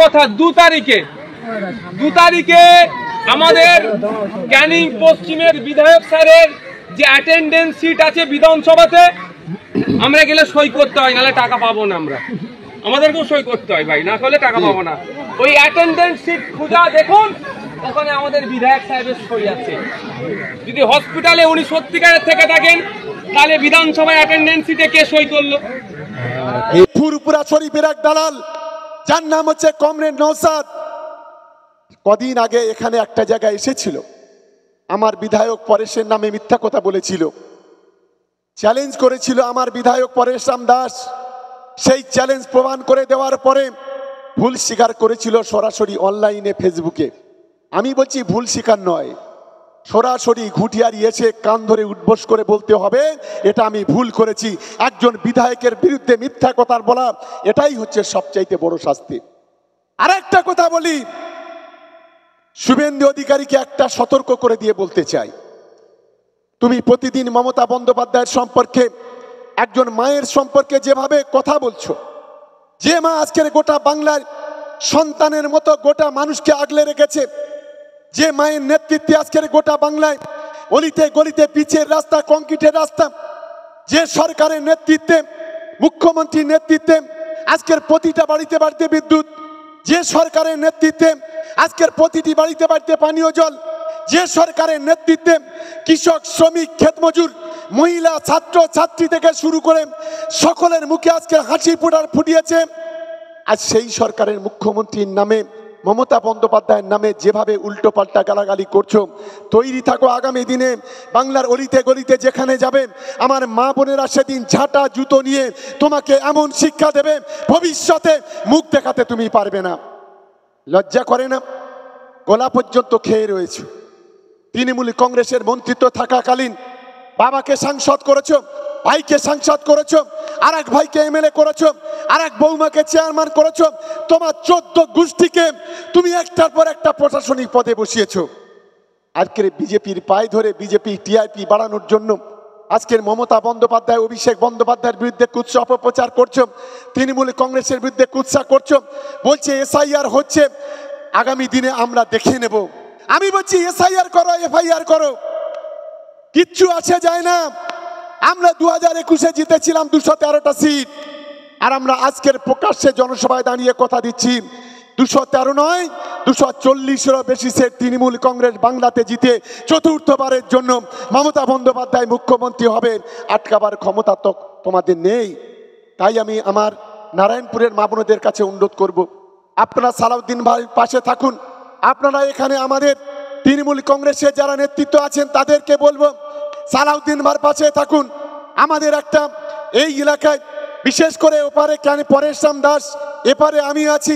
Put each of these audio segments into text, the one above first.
কথা 2 তারিখে আমাদের ক্যানিং পশ্চিমের বিধায়ক স্যারের যে অ্যাটেন্ডেন্স সিট আছে বিধানসভাতে, আমরা গেলে সই করতে হয়, নাহলে টাকা পাবো না। আমাদেরকেও সই করতে হয় ভাই, না করলে টাকা পাবো না। ওই অ্যাটেন্ডেন্স সিট খুঁজা দেখুন, ওখানে আমাদের বিধায়ক সাহেবের সই আছে। যদি হসপিটালে উনি সত্যিকারের থেকে থাকেন, তাহলে বিধানসভায় অ্যাটেন্ডেন্স সিটে কে সই করলো? ফুরপুরা শরীফের এক দালাল, যার নাম হচ্ছে কমরেড নওশাদ, কদিন আগে এখানে একটা জায়গায় এসেছিল, আমার বিধায়ক পরেশের নামে মিথ্যা কথা বলেছিল, চ্যালেঞ্জ করেছিল আমার বিধায়ক পরেশরাম দাস। সেই চ্যালেঞ্জ প্রমাণ করে দেওয়ার পরে ভুল স্বীকার করেছিল সরাসরি অনলাইনে ফেসবুকে। আমি বলছি ভুল স্বীকার নয়, সরাসরি ঘুটিয়ারি এসে কান ধরে উঠবোস করে বলতে হবে এটা আমি ভুল করেছি। একজন বিধায়কের বিরুদ্ধে মিথ্যা কথা বলা, এটাই হচ্ছে সবচাইতে বড় শাস্তি। আর একটা কথা বলি, শুভেন্দু অধিকারীকে একটা সতর্ক করে দিয়ে বলতে চাই, তুমি প্রতিদিন মমতা বন্দ্যোপাধ্যায়ের সম্পর্কে, একজন মায়ের সম্পর্কে যেভাবে কথা বলছো, যে মা আজকের গোটা বাংলার সন্তানের মতো গোটা মানুষকে আগলে রেখেছে, যে মায়ের নেতৃত্বে আজকের গোটা বাংলায় অলিতে গলিতে পিচের রাস্তা, কংক্রিটের রাস্তা, যে সরকারের নেতৃত্বে, মুখ্যমন্ত্রীর নেতৃত্বে আজকের প্রতিটা বাড়িতে বাড়িতে বিদ্যুৎ, যে সরকারের নেতৃত্বে আজকের প্রতিটি বাড়িতে বাড়িতে পানীয় জল, যে সরকারের নেতৃত্বে কৃষক, শ্রমিক, ক্ষেতমজুর, মহিলা, ছাত্র ছাত্রী থেকে শুরু করে সকলের মুখে আজকে হাসি ফুটিয়েছে, আজ সেই সরকারের মুখ্যমন্ত্রীর নামে, মমতা বন্দ্যোপাধ্যায়ের নামে যেভাবে উল্টো পাল্টা গালাগালি করছো, তৈরি থাকো আগামী দিনে বাংলার অলিতে গলিতে যেখানে যাবে আমার মা বোনেরা সেদিন ঝাঁটা জুতো নিয়ে তোমাকে এমন শিক্ষা দেবে, ভবিষ্যতে মুখ দেখাতে তুমি পারবে না। লজ্জা করে না? গলা পর্যন্ত খেয়ে রয়েছে। তৃণমূল কংগ্রেসের মন্ত্রিত্ব থাকাকালীন বাবাকে সাংসদ করেছো, ভাইকে সাংসদ করেছো, আর এক ভাইকে এমএলএ করেছো, আর এক বৌমাকে চেয়ারম্যান করেছো, তোমার 14 গোষ্ঠীকে তুমি একটার পর একটা প্রশাসনিক পদে বসিয়েছো। আজকের বিজেপির পায়ে ধরে বিজেপি টিআরপি বাড়ানোর জন্য আজকের মমতা বন্দ্যোপাধ্যায়, অভিষেক বন্দ্যোপাধ্যায়ের বিরুদ্ধে কুৎসা অপপ্রচার করছো, তৃণমূল কংগ্রেসের বিরুদ্ধে কুৎসা করছো, বলছে এসআইআর হচ্ছে, আগামী দিনে আমরা দেখে নেব। আমি বলছি এসআইআর করো, এফআইআর করো, কিচ্ছু আসে যায় না। আমরা 2021-এ জিতেছিলাম 213টা সিট, আর আমরা আজকের প্রকাশ্যে জনসভায় দাঁড়িয়ে কথা দিচ্ছি 213 নয় 240-এরও বেশি সিট তৃণমূল কংগ্রেস বাংলাতে জিতে চতুর্থবারের জন্য মমতা বন্দ্যোপাধ্যায় মুখ্যমন্ত্রী হবে। আটকাবার ক্ষমতা তো তোমাদের নেই। তাই আমি আমার নারায়ণপুরের মা বোনদের কাছে অনুরোধ করব, আপনারা সালাউদ্দিন ভাইয়ের পাশে থাকুন। আপনারা এখানে আমাদের তৃণমূল কংগ্রেসের যারা নেতৃত্ব আছেন তাদেরকে বলবো সালাউদ্দিন ভাইয়ের পাশে থাকুন। আমাদের একটা এই এলাকায় বিশেষ করে ওপারে পরেশরাম দাস, এপারে আমি আছি,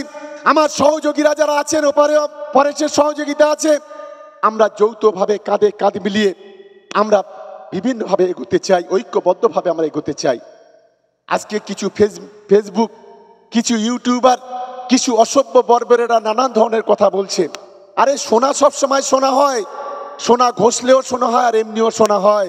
আমার সহযোগীরা যারা আছেন ওপারেও পরেশের সহযোগিতা আছে, আমরা যৌথভাবে কাঁধে কাঁধ মিলিয়ে আমরা বিভিন্নভাবে এগোতে চাই, ঐক্যবদ্ধভাবে আমরা এগোতে চাই। আজকে কিছু ফেসবুক, কিছু ইউটিউবার, কিছু অসভ্য বর্বরেরা নানান ধরনের কথা বলছে। আরে শোনা সব সময় শোনা হয়, সোনা ঘষলেও শোনা হয়, আর এমনিও শোনা হয়।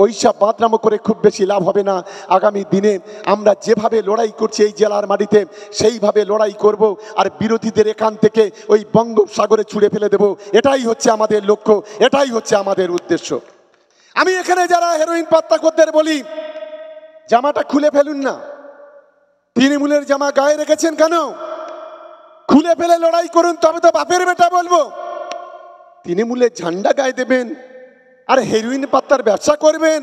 ওইসব বাদনামো করে খুব বেশি লাভ হবে না। আগামী দিনে আমরা যেভাবে লড়াই করছি এই জেলার মাটিতে, সেইভাবে লড়াই করব, আর বিরোধীদের এখান থেকে ওই বঙ্গোপসাগরে ছুঁড়ে ফেলে দেব। এটাই হচ্ছে আমাদের লক্ষ্য, এটাই হচ্ছে আমাদের উদ্দেশ্য। আমি এখানে যারা হেরোইন পাত্তাখোরদের বলি, জামাটা খুলে ফেলুন না। তৃণমূলের জামা গায়ে রেখেছেন কেন? খুলে ফেলে লড়াই করুন, তবে তো বাপের বেটা বলবো। তৃণমূলের ঝান্ডা গায়ে দেবেন আর হেরোইন পাত্তার ব্যবসা করবেন,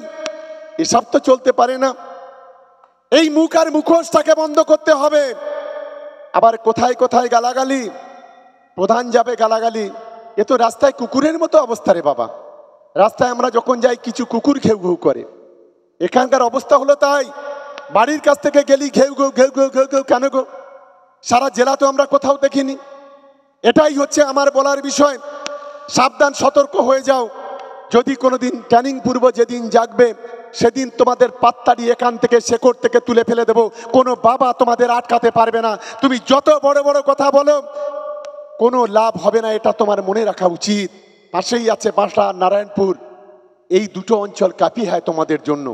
এসব তো চলতে পারে না। এই মুখ আর মুখোশটাকে বন্ধ করতে হবে। আবার কোথায় কোথায় গালাগালি, প্রধান যাবে গালাগালি, এ তো রাস্তায় কুকুরের মতো অবস্থা রে বাবা। রাস্তায় আমরা যখন যাই কিছু কুকুর ঘেউ ঘেউ করে, এখানকার অবস্থা হলো তাই। বাড়ির কাছ থেকে গেলি ঘেউ ঘেউ ঘেউ ঘেউ ঘেউ ঘেউ, কেন গো? সারা জেলা তো আমরা কোথাও দেখিনি। এটাই হচ্ছে আমার বলার বিষয়। সাবধান, সতর্ক হয়ে যাও। যদি কোনোদিন ক্যানিং পূর্ব যেদিন জাগবে, সেদিন তোমাদের পাত্তাড়ি এখান থেকে শেকড় থেকে তুলে ফেলে দেব। কোনো বাবা তোমাদের আটকাতে পারবে না। তুমি যত বড় বড় কথা বলো, কোনো লাভ হবে না, এটা তোমার মনে রাখা উচিত। পাশেই আছে বাসা, নারায়ণপুর, এই দুটো অঞ্চল কাফি হয় তোমাদের জন্য।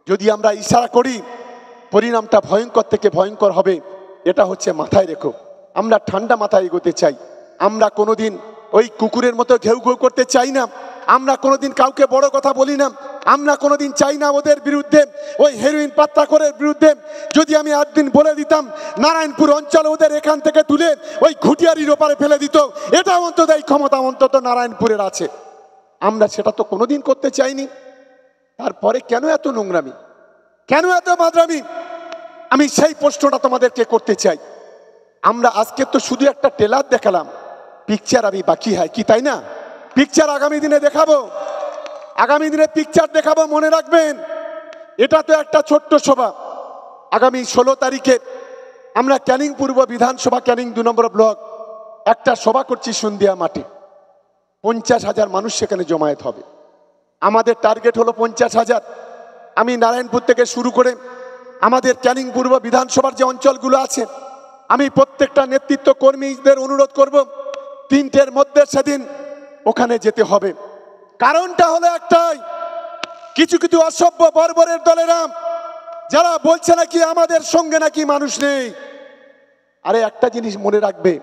যদি আমরা ইশারা করি, পরিণামটা ভয়ঙ্কর থেকে ভয়ঙ্কর হবে, এটা হচ্ছে মাথায় রেখো। আমরা ঠান্ডা মাথায় এগোতে চাই। আমরা কোনোদিন ওই কুকুরের মতো ঘেউ ঘেউ করতে চাই না। আমরা কোনোদিন কাউকে বড় কথা বলি না। আমরা কোনোদিন চাই না ওদের বিরুদ্ধে, ওই হেরোইন পাত্তাখোরের বিরুদ্ধে যদি আমি একদিন বলে দিতাম নারায়ণপুর অঞ্চল ওদের এখান থেকে তুলে ওই ঘুটিয়ারির ওপারে ফেলে দিত, এটা অন্তত এই ক্ষমতা অন্তত নারায়ণপুরের আছে। আমরা সেটা তো কোনোদিন করতে চাইনি। তারপরে কেন এত নোংরামি, কেন এত মাদ্রামি? আমি সেই প্রশ্নটা তোমাদেরকে করতে চাই। আমরা আজকে তো শুধু একটা ট্রেলার দেখালাম, পিকচার আমি বাকি হয় কি, তাই না? পিকচার আগামী দিনে দেখাবো, আগামী দিনে পিকচার দেখাবো। মনে রাখবেন, এটা তো একটা ছোট্ট সভা। আগামী 16 তারিখে আমরা ক্যানিং পূর্ব বিধানসভা, ক্যানিং 2 নম্বর ব্লক একটা সভা করছি সন্ধ্যা মাঠে। 50,000 মানুষ সেখানে জমায়েত হবে। আমাদের টার্গেট হলো 50,000। আমি নারায়ণপুর থেকে শুরু করে আমাদের ক্যানিং পূর্ব বিধানসভার যে অঞ্চলগুলো আছে, আমি প্রত্যেকটা নেতৃত্ব কর্মীদের অনুরোধ করব 3টের মধ্যে সেদিন ওখানে যেতে হবে। কারণটা হলো একটাই, কিছু কিছু অসভ্য বর্বরের দলেরা যারা বলছে নাকি আমাদের সঙ্গে নাকি মানুষ নেই। আরে একটা জিনিস মনে রাখবে,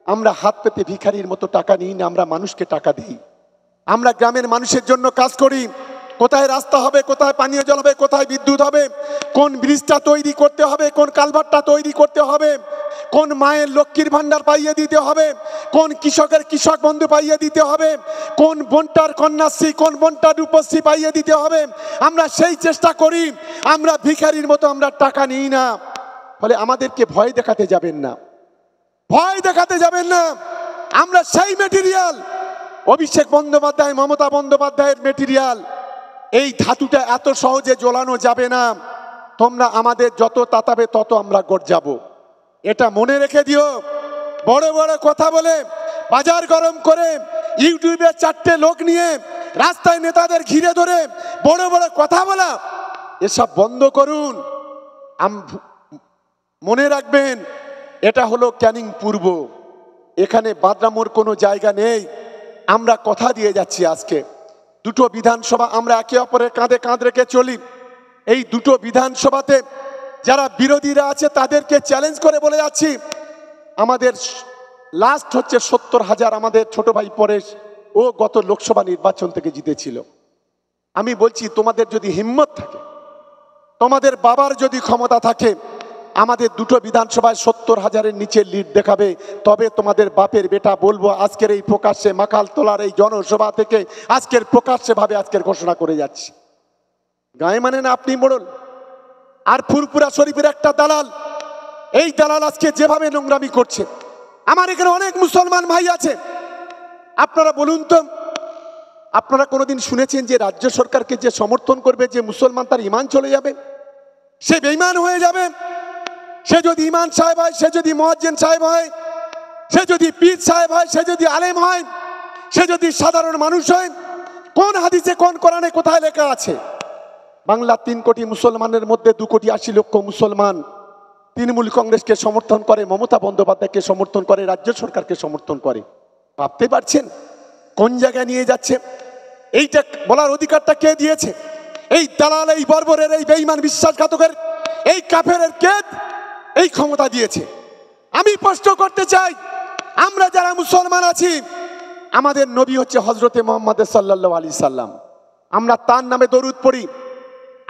আমরা হাত পেতে ভিখারির মতো টাকা নিই না, আমরা মানুষকে টাকা দিই। আমরা গ্রামের মানুষের জন্য কাজ করি। কোথায় রাস্তা হবে, কোথায় পানীয় জল হবে, কোথায় বিদ্যুৎ হবে, কোন ব্রিজটা তৈরি করতে হবে, কোন কালভারটা তৈরি করতে হবে, কোন মায়ের লক্ষ্মীর ভান্ডার পাইয়ে দিতে হবে, কোন কৃষকের কৃষক বন্ধু পাইয়ে দিতে হবে, কোন বোনটার কন্যাশ্রী, কোন বোনটার রূপশ্রী পাইয়ে দিতে হবে, আমরা সেই চেষ্টা করি। আমরা ভিখারির মতো আমরা টাকা নিই না। ফলে আমাদেরকে ভয় দেখাতে যাবেন না, ভয় দেখাতে যাবেন না। আমরা সেই মেটেরিয়াল, অভিষেক বন্দ্যোপাধ্যায়, মমতা বন্দ্যোপাধ্যায়ের মেটেরিয়াল। এই ধাতুটা এত সহজে জ্বলানো যাবে না। তোমরা আমাদের যত তাতাবে তত আমরা গড়াবো, এটা মনে রেখে দিও। বড় বড় কথা বলে, বাজার গরম করে, ইউটিউবে 4টে লোক নিয়ে রাস্তায় নেতাদের ঘিরে ধরে বড় বড় কথা বলা, এসব বন্ধ করুন। মনে রাখবেন, এটা হলো ক্যানিং পূর্ব, এখানে বাদরামোর কোনো জায়গা নেই। আমরা কথা দিয়ে যাচ্ছি, আজকে 2টো বিধানসভা আমরা একে অপরের কাঁধে কাঁধ রেখে চলি। এই 2টো বিধানসভাতে যারা বিরোধীরা আছে তাদেরকে চ্যালেঞ্জ করে বলে যাচ্ছি, আমাদের লাস্ট হচ্ছে 70,000। আমাদের ছোট ভাই পরেশ, ও গত লোকসভা নির্বাচন থেকে জিতেছিল। আমি বলছি, তোমাদের যদি হিম্মত থাকে, তোমাদের বাবার যদি ক্ষমতা থাকে, আমাদের 2টো বিধানসভায় 70,000-এর নিচে লিড দেখাবে, তবে তোমাদের বাপের বেটা বলবো। আজকের এই প্রকাশ্যে মাখাল তোলার এই জনসভা থেকে আজকের প্রকাশ্যে ভাবে আজকের ঘোষণা করে যাচ্ছি। গায়ে মানে না আপনি মোড়ল আর ফুরপুরা শরীফের একটা দালাল। এই দালাল আজকে যেভাবে নোংরামি করছে, আমার এখানে অনেক মুসলমান ভাই আছে। আপনারা বলুন তো, আপনারা কোনোদিন শুনেছেন যে রাজ্য সরকারকে যে সমর্থন করবে, যে মুসলমান তার ইমান চলে যাবে, সে বেঈমান হয়ে যাবে? সে যদি ইমাম সাহেব হয়, সে যদি মুয়াজ্জিন সাহেব হয়, সে যদি পীর সাহেব হয়, সে যদি আলেম হয়, সে যদি সাধারণ মানুষ হয়, কোন হাদিসে কোন কোরআনে কোথায় লেখা আছে? বাংলা 3 কোটি মুসলমানের মধ্যে 2,80,00,000 মুসলমান তৃণমূল কংগ্রেসকে সমর্থন করে, মমতা বন্দ্যোপাধ্যায়কে সমর্থন করে, রাজ্য সরকারকে সমর্থন করে। ভাবতে পারছেন কোন জায়গায় নিয়ে যাচ্ছে? এইটা বলার অধিকারটা কে দিয়েছে? এই দালাল, এই বর্বরের, এই বেঈমান বিশ্বাসঘাতকের, এই কাফেরের কে এই ক্ষমতা দিয়েছে? আমি প্রশ্ন করতে চাই, আমরা যারা মুসলমান আছি, আমাদের নবী হচ্ছে হযরতে মুহাম্মদ সাল্লাল্লাহু আলাইহি সাল্লাম। আমরা তার নামে দরুদ পড়ি।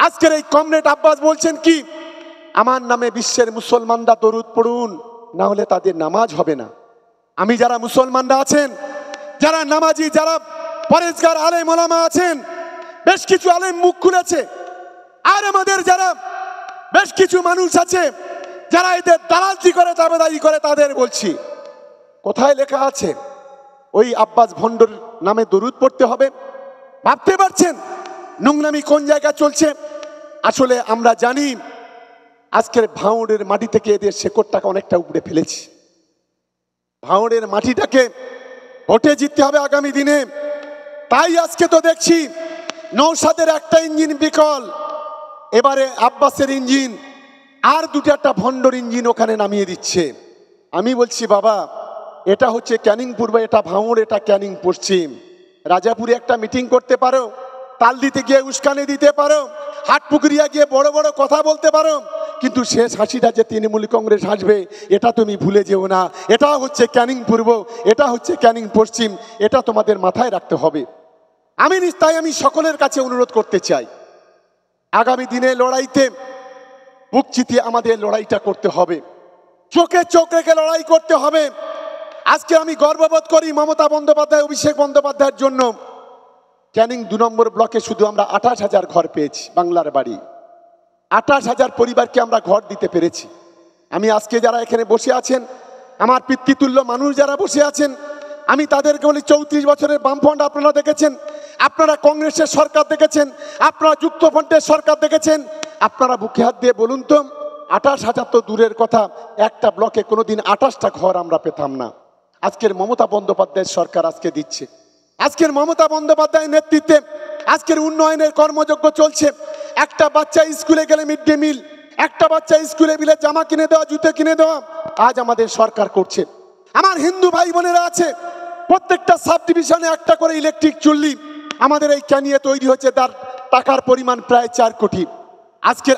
আজকের এই কমরেড আব্বাস বলছেন কি, আমার নামে বিশ্বের মুসলমানরা দরুদ পড়ুন, না হলে তাদের নামাজ হবে না। আমি যারা মুসলমানরা আছেন, যারা নামাজি, যারা পরেজগার আলেম ওলামা আছেন, বেশ কিছু আলেম মুখ খুলেছে। আর আমাদের যারা বেশ কিছু মানুষ আছে যারা এদের দালালি করে, দাবেদারি করে, তাদের বলছি, কোথায় লেখা আছে ওই আব্বাস ভণ্ডর নামে দরুদ পড়তে হবে? ভাবতে পারছেন নোংরামি কোন জায়গায় চলছে? আসলে আমরা জানি আজকের ভাঙড়ের মাটি থেকে এদের শেকড়টাকে অনেকটা উপড়ে ফেলেছি। ভাঙড়ের মাটিটাকে ভোটে জিততে হবে আগামী দিনে। তাই আজকে তো দেখছি নৌসাদের একটা ইঞ্জিন বিকল, এবারে আব্বাসের ইঞ্জিন আর 2টা ভণ্ডর ইঞ্জিন ওখানে নামিয়ে দিচ্ছে। আমি বলছি, বাবা, এটা হচ্ছে ক্যানিং পূর্ব, এটা ভাঙড়, এটা ক্যানিং পশ্চিম। রাজাপুরে একটা মিটিং করতে পারো, তালদিতে গিয়ে উস্কানি দিতে পারো, হাটপুকুরিয়া গিয়ে বড় বড় কথা বলতে পারো, কিন্তু শেষ হাসিটা যে তৃণমূল কংগ্রেস হাসবে এটা তুমি ভুলে যেও না। এটা হচ্ছে ক্যানিং পূর্ব, এটা হচ্ছে ক্যানিং পশ্চিম, এটা তোমাদের মাথায় রাখতে হবে। তাই আমি সকলের কাছে অনুরোধ করতে চাই, আগামী দিনে লড়াইতে বুক চিতিয়ে আমাদের লড়াইটা করতে হবে, চোখে চোখ রেখে লড়াই করতে হবে। আজকে আমি গর্ববোধ করি মমতা বন্দ্যোপাধ্যায়, অভিষেক বন্দ্যোপাধ্যায়ের জন্য ক্যানিং 2 নম্বর ব্লকে শুধু আমরা 28,000 ঘর পেয়েছি, বাংলার বাড়ি 28,000 পরিবারকে আমরা ঘর দিতে পেরেছি। আমি আজকে যারা এখানে বসে আছেন, আমার পিতৃতুল্য মানুষ যারা বসে আছেন, আমি তাদেরকে বলি 34 বছরের বামফ্রন্ট আপনারা দেখেছেন, আপনারা কংগ্রেসের সরকার দেখেছেন, আপনারা যুক্তফ্রন্টের সরকার দেখেছেন, আপনারা বুকে হাত দিয়ে বলুন তো 28,000 তো দূরের কথা, একটা ব্লকে কোনোদিন 28টা ঘর আমরা পেতাম না। আজকের মমতা বন্দ্যোপাধ্যায়ের সরকার আজকে দিচ্ছে, আজকের মমতা বন্দ্যোপাধ্যায়ের নেতৃত্বে আজকের উন্নয়নের কর্মযজ্ঞ চলছে। একটা বাচ্চা স্কুলে গেলে মিড ডে মিল, একটা বাচ্চা স্কুলে গেলে জামা কিনে দেওয়া, জুতো কিনে দেওয়া আজ আমাদের সরকার করছে। আমার হিন্দু ভাই বোনেরা আছে, প্রত্যেকটা সাব ডিভিশনে একটা করে ইলেকট্রিক চুল্লি আমাদের এই ক্যানিয়ে তৈরি হচ্ছে, তার টাকার পরিমাণ প্রায় 4 কোটি। আজকের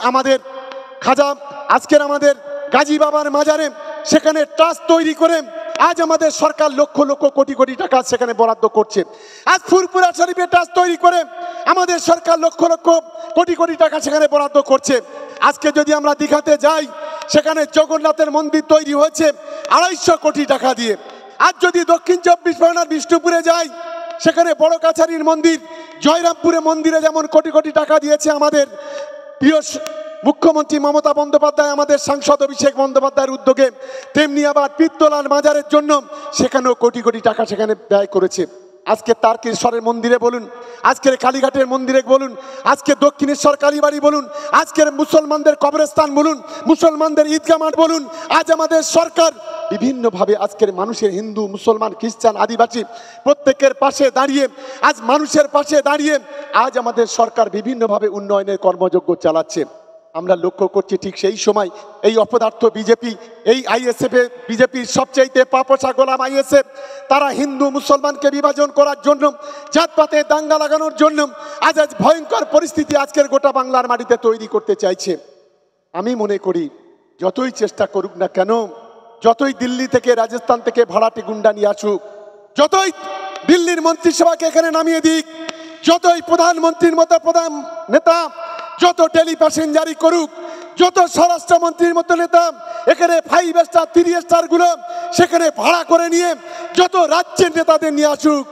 আমাদের গাজী বাবার মাজারে সেখানে ট্রাস্ট তৈরি করে আজ আমাদের সরকার লক্ষ লক্ষ কোটি কোটি টাকা সেখানে বরাদ্দ করছে। আজ ফুরপুরা শরীফে ট্রাস্ট তৈরি করে আমাদের সরকার লক্ষ লক্ষ কোটি কোটি টাকা সেখানে বরাদ্দ করছে। আজকে যদি আমরা দীঘাতে যাই, সেখানে জগন্নাথের মন্দির তৈরি হয়েছে 250 কোটি টাকা দিয়ে। আজ যদি দক্ষিণ 24 পরগনার বিষ্ণুপুরে যাই, সেখানে বড় কাছারির মন্দির, জয়রামপুরে মন্দিরে যেমন কোটি কোটি টাকা দিয়েছে আমাদের প্রিয় মুখ্যমন্ত্রী মমতা বন্দ্যোপাধ্যায়, আমাদের সাংসদ অভিষেক বন্দ্যোপাধ্যায়ের উদ্যোগে, তেমনি আবার পিত্তলার মাজারের জন্য সেখানেও কোটি কোটি টাকা সেখানে ব্যয় করেছে। আজকে তারকেশ্বরের মন্দিরে বলুন, আজকের কালীঘাটের মন্দিরে বলুন, আজকে দক্ষিণেশ্বর কালীবাড়ি বলুন, আজকের মুসলমানদের কবরস্থান বলুন, মুসলমানদের ঈদগাহ মাঠ বলুন, আজ আমাদের সরকার বিভিন্নভাবে আজকের মানুষের, হিন্দু মুসলমান খ্রিস্টান আদিবাসী প্রত্যেকের পাশে দাঁড়িয়ে, আজ মানুষের পাশে দাঁড়িয়ে আজ আমাদের সরকার বিভিন্নভাবে উন্নয়নের কর্মযজ্ঞ চালাচ্ছে। আমরা লক্ষ্য করছি ঠিক সেই সময় এই অপদার্থ বিজেপি, এই আইএসএফে বিজেপির সবচাইতে পাপোষা গোলাম আইএসএফ, তারা হিন্দু মুসলমানকে বিভাজন করার জন্য, জাতপাতে দাঙ্গা লাগানোর জন্য আজ ভয়ঙ্কর পরিস্থিতি আজকের গোটা বাংলার মাটিতে তৈরি করতে চাইছে। আমি মনে করি যতই চেষ্টা করুক না কেন, যতই দিল্লি থেকে রাজস্থান থেকে ভাড়াটে গুন্ডা নিয়ে আসুক, যতই দিল্লির মন্ত্রিসভাকে এখানে নামিয়ে দিক, যতই প্রধানমন্ত্রীর মতো প্রধান নেতা যত টেলি প্যাসেঞ্জারি করুক, যত স্বরাষ্ট্রমন্ত্রীর মতো নেতা এখানে 5 স্টার 3 স্টার গুলো সেখানে ভাড়া করে নিয়ে যত রাজ্যের নেতাদের নিয়ে আসুক,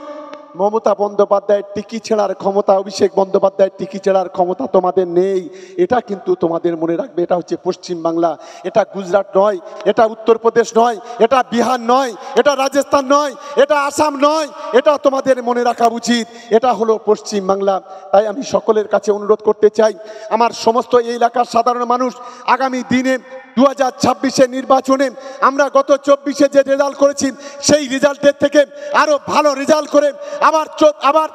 মমতা বন্দ্যোপাধ্যায়ের টিকি ছেড়ার ক্ষমতা, অভিষেক বন্দ্যোপাধ্যায়ের টিকি ছেড়ার ক্ষমতা তোমাদের নেই। এটা কিন্তু তোমাদের মনে রাখবে। এটা হচ্ছে পশ্চিম বাংলা, এটা গুজরাট নয়, এটা উত্তরপ্রদেশ নয়, এটা বিহার নয়, এটা রাজস্থান নয়, এটা আসাম নয়, এটা তোমাদের মনে রাখা উচিত। এটা হলো পশ্চিম বাংলা। তাই আমি সকলের কাছে অনুরোধ করতে চাই, আমার সমস্ত এই এলাকার সাধারণ মানুষ, আগামী দিনে 2026-এর নির্বাচনে আমরা গত 24-এ যে রেজাল্ট করেছি সেই রেজাল্টের থেকে আরো ভালো রেজাল্ট করে আবার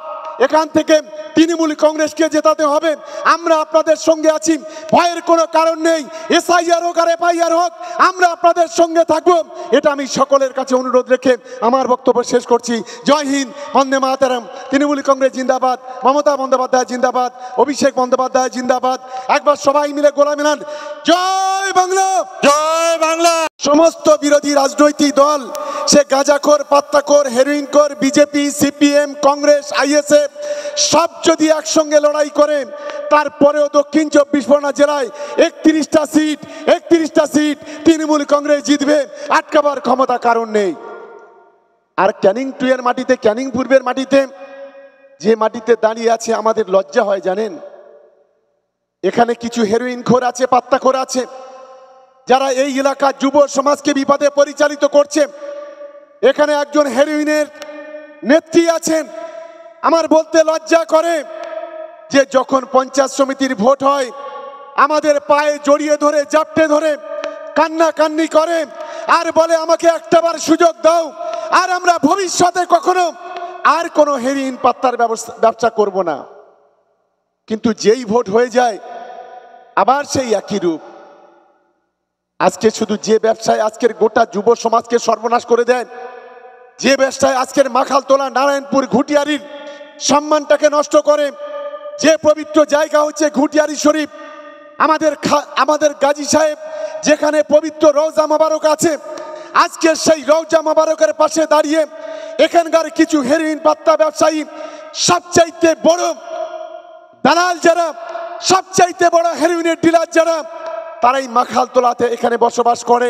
এখান থেকে তৃণমূল কংগ্রেসকে জেতাতে হবে। আমরা আপনাদের সঙ্গে আছি, ভয়ের কোনো কারণ নেই। এসআইআর হোক আর এফআইআর হোক, আমরা আপনাদের সঙ্গে থাকবো। এটা আমি সকলের কাছে অনুরোধ রেখে আমার বক্তব্য শেষ করছি। জয় হিন্দ, বন্দে মাতরম। তৃণমূল কংগ্রেস জিন্দাবাদ, মমতা বন্দ্যোপাধ্যায় জিন্দাবাদ, অভিষেক বন্দ্যোপাধ্যায় জিন্দাবাদ। একবার সবাই মিলে গোলা মেলান, জয় বাংলা, জয় বাংলা। সমস্ত বিরোধী রাজনৈতিক দল, সে গাঁজাখোর, পাত্তাখোর, হেরোইনখোর, বিজেপি, সিপিএম, কংগ্রেস, আইএসএফ সব যদি একসঙ্গে লড়াই করে, তারপরেও দক্ষিণ 24 পরগনা জেলায় 31টা সিট তৃণমূল কংগ্রেস জিতবে, আটকাবার ক্ষমতা কারণ নেই। আর ক্যানিং 2 এর মাটিতে, ক্যানিং পূর্বের মাটিতে, যে মাটিতে দাঁড়িয়ে আছে আমাদের লজ্জা হয় জানেন। এখানে কিছু হেরোইনখোর আছে, পাত্তাখোর আছে, যারা এই এলাকার যুব সমাজকে বিপদে পরিচালিত করছে। এখানে একজন হেরোইনের নেত্রী আছেন। আমার বলতে লজ্জা করে যে যখন পঞ্চায়েত সমিতির ভোট হয়, আমাদের পায়ে জড়িয়ে ধরে, জাপটে ধরে কান্নাকান্নি করে আর বলে আমাকে একটাবার সুযোগ দাও, আর আমরা ভবিষ্যতে কখনো আর কোনো হেরোইন পাত্তার ব্যবসা করব না। কিন্তু যেই ভোট হয়ে যায় আবার সেই একই রূপ। আজকে শুধু যে ব্যবসায় আজকের গোটা যুব সমাজকে সর্বনাশ করে দেয়, যে ব্যবসায় আজকের মাখালতলা, নারায়ণপুর, ঘুটিয়ারির সম্মানটাকে নষ্ট করে, যে পবিত্র জায়গা হচ্ছে ঘুটিয়ারি শরীফ, আমাদের গাজী সাহেব যেখানে পবিত্র রওজা মোবারক আছে, আজকে সেই রওজা মোবারকের পাশে দাঁড়িয়ে এখানকার কিছু হেরোইন পাত্তা ব্যবসায়ী, সবচাইতে বড় দালাল যারা, সবচাইতে বড় হেরোইনের ডিলার যারা, তারাই মাখালতলাতে এখানে বসবাস করে।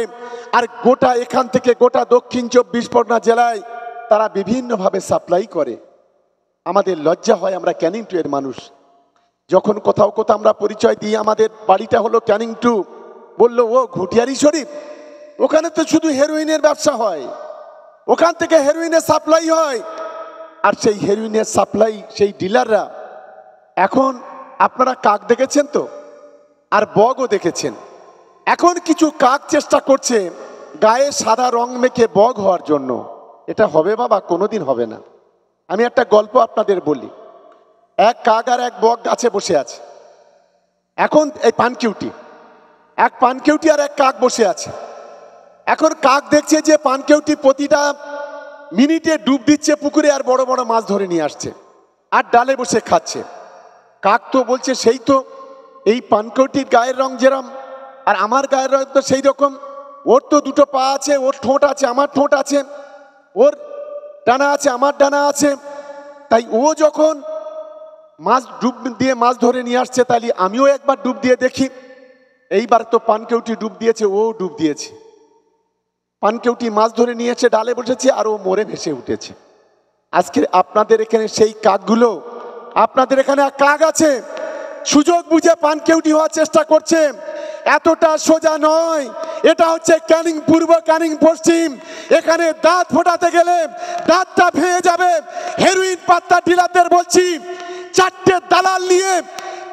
আর গোটা এখান থেকে গোটা দক্ষিণ 24 পরগনা জেলায় তারা বিভিন্নভাবে সাপ্লাই করে। আমাদের লজ্জা হয়, আমরা ক্যানিং 2 এর মানুষ। যখন কোথাও কোথাও আমরা পরিচয় দিই আমাদের বাড়িটা হলো ক্যানিং 2, বললো ও ঘুটিয়ারি শরীফ, ওখানে তো শুধু হেরোইনের ব্যবসা হয়, ওখান থেকে হেরোইনের সাপ্লাই হয়। আর সেই হেরোইনের সাপ্লাই সেই ডিলাররা, এখন আপনারা কাক দেখেছেন তো, আর বগও দেখেছেন। এখন কিছু কাক চেষ্টা করছে গায়ে সাদা রং মেখে বগ হওয়ার জন্য। এটা হবে বাবা, কোনোদিন হবে না। আমি একটা গল্প আপনাদের বলি। এক কাক আর এক বগ গাছে বসে আছে। এখন এই পানকিউটি, এক পানকিউটি আর এক কাক বসে আছে। এখন কাক দেখছে যে পানকিউটি প্রতিটা মিনিটে ডুব দিচ্ছে পুকুরে, আর বড় বড় মাছ ধরে নিয়ে আসছে, আর ডালে বসে খাচ্ছে। কাক তো বলছে সেই তো, এই পানকিউটির গায়ের রং যেরম আর আমার গায়ের রং তো সেই রকম, ওর তো দুটো পা আছে, ওর ঠোঁট আছে, আমার ঠোঁট আছে, ওর ডানা আছে, আমার ডানা আছে। তাই ও যখন মাছ ডুব দিয়ে মাছ ধরে নিয়ে আসছে, তাহলে আমিও একবার ডুব দিয়ে দেখি। এইবার তো পানকিউটি ডুব দিয়েছে, ও ডুব দিয়েছে। পানকিউটি মাছ ধরে নিয়েছে, ডালে বসেছে, আর ও মরে ভেসে উঠেছে। আজকে আপনাদের এখানে সেই কাকগুলো, আপনাদের এখানে এক কাক আছে, সুযোগ বুঝে পানকিউটি হওয়ার চেষ্টা করছে। এতটা সোজা নয়, এটা হচ্ছে ক্যানিং পূর্ব, ক্যানিং পশ্চিম। এখানে দাঁত ফোটাতে গেলে দাঁতটা ভেঙে যাবে। হেরোইন পাত্তা ডিলারদের বলছি, 4টে দালাল নিয়ে,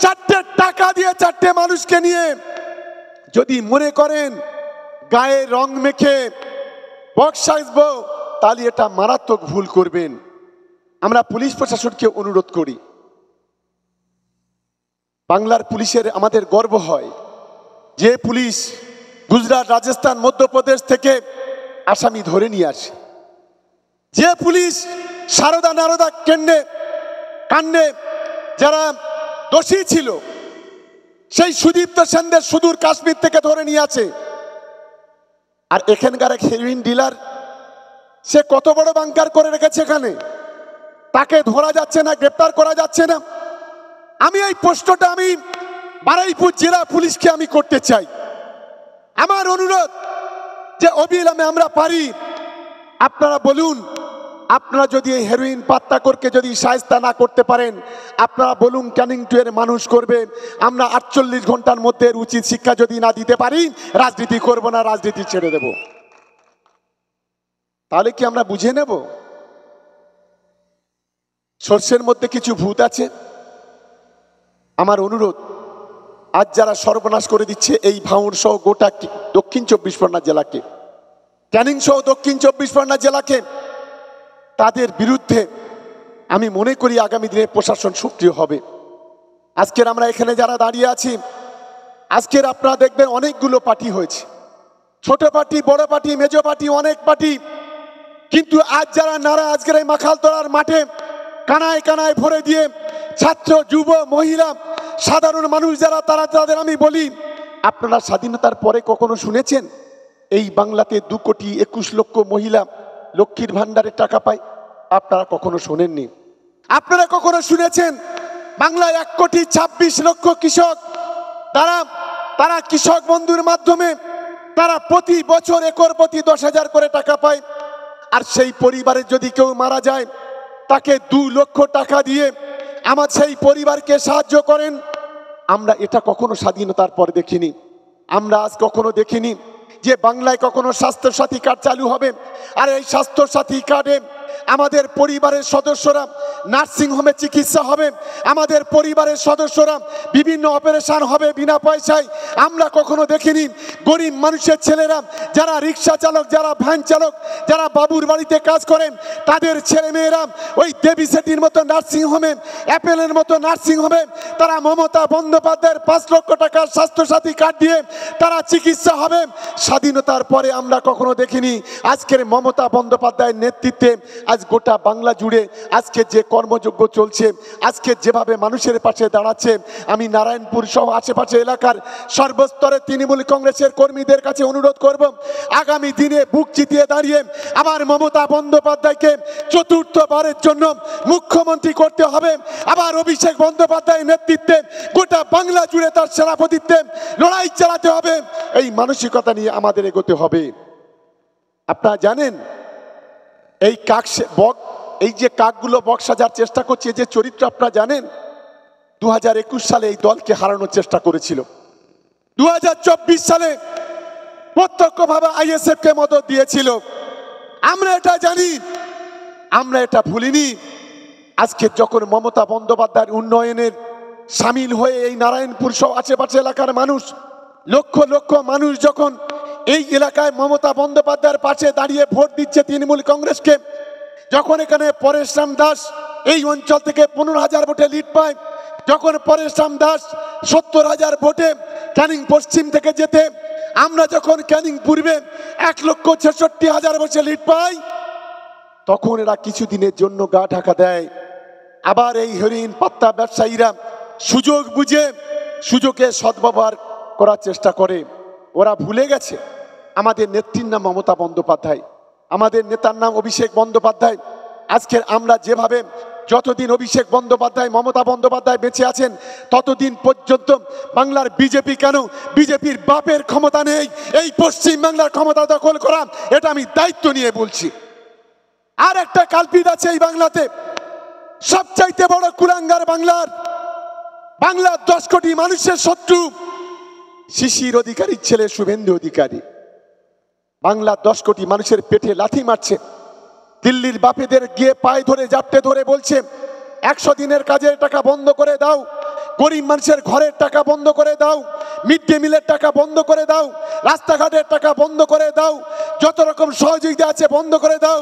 4টে টাকা দিয়ে 4টে মানুষকে নিয়ে যদি মনে করেন গায়ে রং মেখে বক্স আসবো, তাহলে এটা মারাত্মক ভুল করবেন। আমরা পুলিশ প্রশাসনকে অনুরোধ করি, বাংলার পুলিশের আমাদের গর্ব হয় যে পুলিশ গুজরাট, রাজস্থান, মধ্যপ্রদেশ থেকে আসামি ধরে নিয়ে আসে। যে পুলিশ সারদা নারদা কাণ্ডে যারা দোষী ছিল, সেই সুদীপ্ত সেনদের সুদূর কাশ্মীর থেকে ধরে নিয়ে আসে। আর এখানকার এক হেরোইন ডিলার, সে কত বড় বাংকার করে রেখেছে এখানে, তাকে ধরা যাচ্ছে না, গ্রেপ্তার করা যাচ্ছে না। আমি এই প্রশ্নটা আমি বারুইপুর জেলা পুলিশকে আমি করতে চাই। আমার অনুরোধ যে অবিলম্বে আমরা পারি, আপনারা বলুন, আপনারা যদি এই হেরোইন পাত্তাকরকে যদি শায়েস্তা না করতে পারেন, আপনারা বলুন ক্যানিং 2 এর মানুষ করবে। আমরা 48 ঘন্টার মধ্যে উচিত শিক্ষা যদি না দিতে পারি, রাজনীতি করব না, রাজনীতি ছেড়ে দেব। তাহলে কি আমরা বুঝে নেব সর্ষের মধ্যে কিছু ভূত আছে? আমার অনুরোধ, আজ যারা সর্বনাশ করে দিচ্ছে এই ভাঙড় সহ গোটা দক্ষিণ 24 পরগনা জেলাকে, ক্যানিং সহ দক্ষিণ 24 পরগনা জেলাকে, তাদের বিরুদ্ধে আমি মনে করি আগামী দিনে প্রশাসন সক্রিয় হবে। আজকের আমরা এখানে যারা দাঁড়িয়ে আছি, আজকের আপনারা দেখবেন অনেকগুলো পার্টি হয়েছে, ছোট পার্টি, বড় পার্টি, মেজো পার্টি, অনেক পার্টি। কিন্তু আজ যারা নারা আজকের এই মাখালতলার মাঠে কানায় কানায় ভরে দিয়ে ছাত্র, যুব, মহিলা, সাধারণ মানুষ যারা, তাদের আমি বলি, আপনারা স্বাধীনতার পরে কখনো শুনেছেন এই বাংলাতে 2,21,00,000 মহিলা লক্ষ্মীর ভান্ডারের টাকা পায়? আপনারা কখনো শোনেননি। আপনারা কখনো শুনেছেন বাংলায় 1,26,00,000 কৃষক, তারা কৃষক বন্ধুর মাধ্যমে তারা প্রতি বছর একর প্রতি 10,000 করে টাকা পায়। আর সেই পরিবারের যদি কেউ মারা যায়, তাকে 2 লক্ষ টাকা দিয়ে আমার সেই পরিবারকে সাহায্য করেন। আমরা এটা কখনো স্বাধীনতার পর দেখিনি। আমরা আজ কখনো দেখিনি যে বাংলায় কখনো স্বাস্থ্যসাথী কার্ড চালু হবে। আর এই স্বাস্থ্যসাথী কার্ডে আমাদের পরিবারের সদস্যরা নার্সিংহোমে চিকিৎসা হবে, আমাদের পরিবারের সদস্যরা বিভিন্ন অপারেশন হবে বিনা পয়সায়। আমরা কখনো দেখিনি গরিব মানুষের ছেলেরা, যারা রিক্সা চালক, যারা ভ্যান চালক, যারা বাবুর বাড়িতে কাজ করেন, তাদের ছেলেমেয়েরা ওই দেবী সেটির মতো নার্সিংহোমে, অ্যাপেলের মতো নার্সিংহোমে তারা মমতা বন্দ্যোপাধ্যায়ের 5 লক্ষ টাকার স্বাস্থ্যসাথী কার্ড দিয়ে তারা চিকিৎসা হবে। স্বাধীনতার পরে আমরা কখনো দেখিনি আজকের মমতা বন্দ্যোপাধ্যায়ের নেতৃত্বে আজ গোটা বাংলা জুড়ে আজকে যে কর্মযজ্ঞ চলছে, আজকে যেভাবে মানুষের পাশে দাঁড়াচ্ছে, আমি নারায়ণপুর সহ আশেপাশে এলাকার সর্বস্তরে তৃণমূল কংগ্রেসের কর্মীদের কাছে অনুরোধ করব, আগামী দিনে বুক চিতিয়ে দাঁড়িয়ে আবার মমতা বন্দ্যোপাধ্যায়কে চতুর্থবারের জন্য মুখ্যমন্ত্রী করতে হবে। আবার অভিষেক বন্দ্যোপাধ্যায়ের নেতৃত্বে গোটা বাংলা জুড়ে তার সেনাপতিত্বে লড়াই চালাতে হবে। এই মানসিকতা নিয়ে আমাদের এগোতে হবে। আপনারা জানেন এই এই যে কাকগুলো বক্স সাজার চেষ্টা করছে, যে চরিত্র আপনারা জানেন 2021 সালে এই দলকে হারানোর চেষ্টা করেছিল, 2024 সালে প্রত্যক্ষভাবে আইএসএফ কে মদত দিয়েছিল। আমরা এটা জানি, আমরা এটা ভুলিনি। আজকে যখন মমতা বন্দ্যোপাধ্যায়ের উন্নয়নের সামিল হয়ে এই নারায়ণপুর সহ আশেপাশে এলাকার মানুষ, লক্ষ লক্ষ মানুষ যখন এই এলাকায় মমতা বন্দ্যোপাধ্যায়ের পাশে দাঁড়িয়ে ভোট দিচ্ছে তৃণমূল কংগ্রেসকে, যখন এখানে পরেশরাম দাস এই অঞ্চল থেকে 15,000 ভোটে লিড পায়, যখন পরেশরাম দাস 70,000 ভোটে ক্যানিং পশ্চিম থেকে যেতে, আমরা যখন ক্যানিং পূর্বে 1,66,000 ভোটে লিড পাই, তখন এরা কিছুদিনের জন্য গা ঢাকা দেয়। আবার এই হেরোইন পাত্তা ব্যবসায়ীরা সুযোগ বুঝে সুযোগে সদ্ব্যবহার করার চেষ্টা করে। ওরা ভুলে গেছে আমাদের নেত্রীর নাম মমতা বন্দ্যোপাধ্যায়, আমাদের নেতার নাম অভিষেক বন্দ্যোপাধ্যায়। আজকে আমরা যেভাবে, যতদিন অভিষেক বন্দ্যোপাধ্যায় মমতা বন্দ্যোপাধ্যায় বেঁচে আছেন ততদিন পর্যন্ত বাংলার বিজেপি কেন, বিজেপির বাপের ক্ষমতা নেই এই পশ্চিম বাংলার ক্ষমতা দখল করা, এটা আমি দায়িত্ব নিয়ে বলছি। আর একটা কালপিট আছে এই বাংলাতে, সবচাইতে বড় কুলাঙ্গার বাংলার 10 কোটি মানুষের শত্রু শিশির অধিকারীর ছেলে শুভেন্দু অধিকারী। বাংলার 10 কোটি মানুষের পেটে লাথি মারছে। দিল্লির বাপেদের গিয়ে পায়ে ধরে জাপটে ধরে বলছে 100 দিনের কাজের টাকা বন্ধ করে দাও, গরিব মানুষের ঘরের টাকা বন্ধ করে দাও, মিড ডে মিলের টাকা বন্ধ করে দাও, রাস্তাঘাটের টাকা বন্ধ করে দাও, যত রকম সহযোগিতা আছে বন্ধ করে দাও।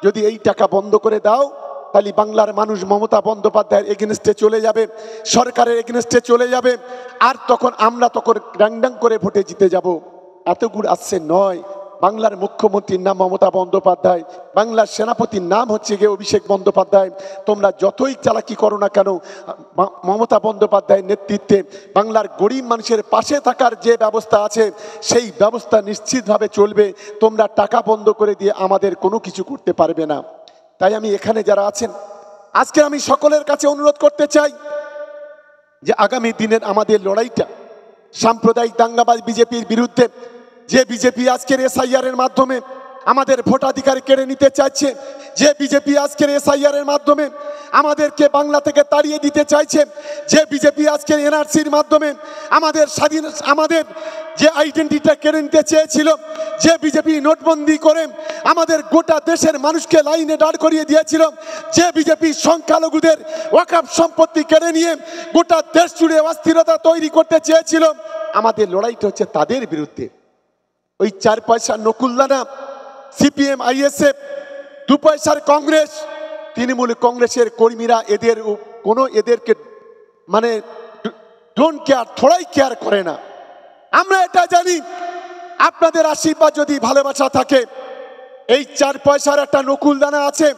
যদি এই টাকা বন্ধ করে দাও তাহলে বাংলার মানুষ মমতা বন্দ্যোপাধ্যায়ের এগেনস্টে চলে যাবে, সরকারের এগেনস্টে চলে যাবে, আর তখন আমরা ড্যাং করে ভোটে জিতে যাব। এতগুলো আসছে নয়। বাংলার মুখ্যমন্ত্রীর নাম মমতা বন্দ্যোপাধ্যায়, বাংলার সেনাপতির নাম হচ্ছে গিয়ে অভিষেক বন্দ্যোপাধ্যায়। তোমরা যতই চালাকি করো না কেন, মমতা বন্দ্যোপাধ্যায়ের নেতৃত্বে বাংলার গরিব মানুষের পাশে থাকার যে ব্যবস্থা আছে সেই ব্যবস্থা নিশ্চিতভাবে চলবে। তোমরা টাকা বন্ধ করে দিয়ে আমাদের কোনো কিছু করতে পারবে না। তাই আমি এখানে যারা আছেন, আজকে আমি সকলের কাছে অনুরোধ করতে চাই যে আগামী দিনের আমাদের লড়াইটা সাম্প্রদায়িক দাঙ্গাবাজ বিজেপির বিরুদ্ধে, যে বিজেপি আজকের এসআইআর এর মাধ্যমে আমাদের ভোটাধিকার কেড়ে নিতে চাইছে, যে বিজেপি আজকের এসআইআর এর মাধ্যমে আমাদেরকে বাংলা থেকে তাড়িয়ে দিতে চাইছে, যে বিজেপি আজকের এনআরসির মাধ্যমে আমাদের যে আইডেন্টিটিটা কেড়ে নিতে চেয়েছিল, যে বিজেপি নোটবন্দি করে আমাদের গোটা দেশের মানুষকে লাইনে দাঁড় করিয়ে দিয়েছিল, যে বিজেপি সংখ্যালঘুদের ওয়াকফ সম্পত্তি কেড়ে নিয়ে গোটা দেশ জুড়ে অস্থিরতা তৈরি করতে চেয়েছিল, আমাদের লড়াইটা হচ্ছে তাদের বিরুদ্ধে। ওই 4 পয়সার নকুলদানা সিপিএম আইএসএফ, 2 পয়সার কংগ্রেস, তৃণমূল কংগ্রেসের কর্মীরা এদেরকে মানে ডোন্ট কেয়ার, থোড়াই কেয়ার করে না। আমরা এটা জানি। আপনাদের আশীর্বাদ যদি ভালোবাসা থাকে, এই 4 পয়সার একটা নকুলদানা আছে,